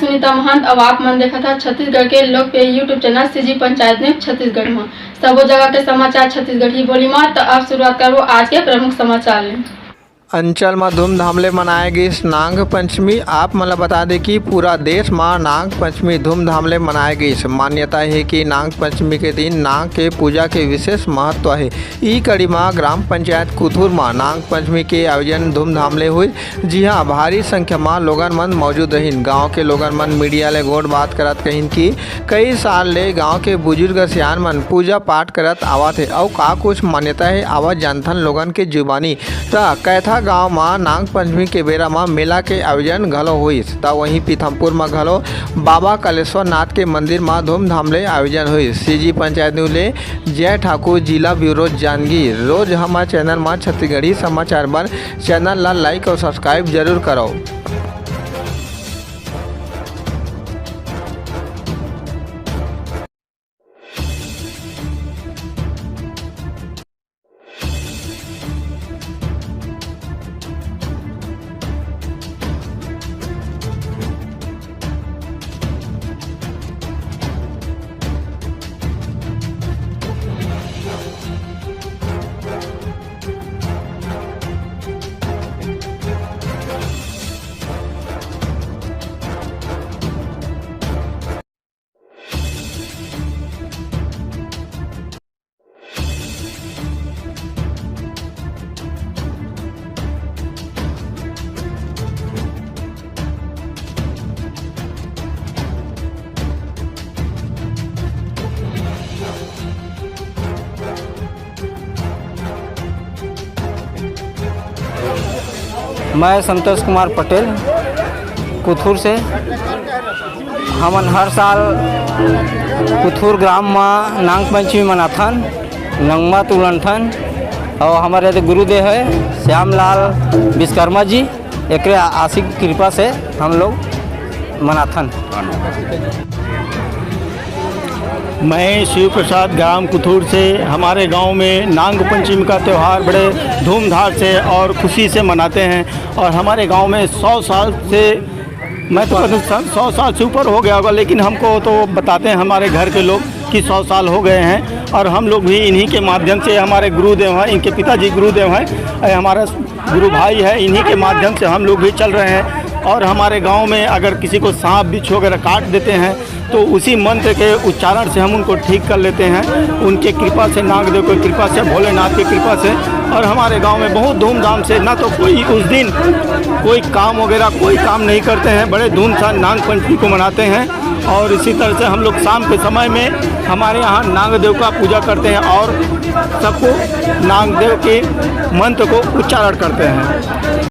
सुनीता महंत। अब आप मन देखा था छत्तीसगढ़ के लोकप्रिय यूट्यूब चैनल सीजी पंचायत में छत्तीसगढ़ में सबो जगह के समाचार छत्तीसगढ़ी बोली में। तो आप शुरुआत करो आज के प्रमुख समाचार ले। अंचल में धूमधाम ले मनाए गई नाग पंचमी। आप मतलब बता दें कि पूरा देश में नाग पंचमी धूमधाम ले मनाए गई। मान्यता है कि नाग पंचमी के दिन नाग के पूजा के विशेष महत्व है। ई कड़ी में ग्राम पंचायत कुथुर में नाग पंचमी के आयोजन धूमधाम ले हुई। जी हाँ, भारी संख्या में लोगन मन मौजूद रहीन। गाँव के लोगन मन मीडिया ले गोट बात करत कहीन कि कई साल ले गाँव के बुजुर्ग सियान मन पूजा पाठ करत आवत है और का कुछ मान्यता है आवत जानथन लोगन के जुबानी। तो कैथा गांव में नाग पंचमी के बेरा में मेला के आयोजन घलो हुईस। तो वहीं पीथमपुर में घलो बाबा कलेश्वर नाथ के मंदिर में धूमधाम ले आयोजन हुई। सीजी पंचायत न्यूज ले जय ठाकुर, जिला ब्यूरो जांजगीर। रोज हमारे चैनल में छत्तीसगढ़ी समाचार बर चैनल ला लाइक और सब्सक्राइब जरूर करो। मैं संतोष कुमार पटेल कुथुर से। हमन हर साल कुथुर ग्राम में नाग पंचमी मनाथन, नंगमा तुलनथन। और हमारे गुरुदेव है श्यामलाल विश्वकर्मा जी, एक आशिक कृपा से हम लोग मनाथन। मैं शिव प्रसाद ग्राम कुथुर से। हमारे गांव में नाग पंचमी का त्यौहार बड़े धूमधाम से और खुशी से मनाते हैं। और हमारे गांव में 100 साल से, मैं तो 100 साल से ऊपर हो गया होगा, लेकिन हमको तो बताते हैं हमारे घर के लोग कि 100 साल हो गए हैं। और हम लोग भी इन्हीं के माध्यम से, हमारे गुरुदेव हैं, इनके पिताजी गुरुदेव हैं, हमारा गुरु भाई है, इन्हीं के माध्यम से हम लोग भी चल रहे हैं। और हमारे गांव में अगर किसी को सांप बिच्छू वगैरह काट देते हैं तो उसी मंत्र के उच्चारण से हम उनको ठीक कर लेते हैं, उनके कृपा से, नागदेव की कृपा से, भोलेनाथ की कृपा से। और हमारे गांव में बहुत धूमधाम से, ना तो कोई उस दिन कोई काम वगैरह कोई काम नहीं करते हैं, बड़े धूमधाम नाग पंचमी को मनाते हैं। और इसी तरह से हम लोग शाम के समय में हमारे यहाँ नागदेव का पूजा करते हैं और सबको नागदेव के मंत्र को उच्चारण करते हैं।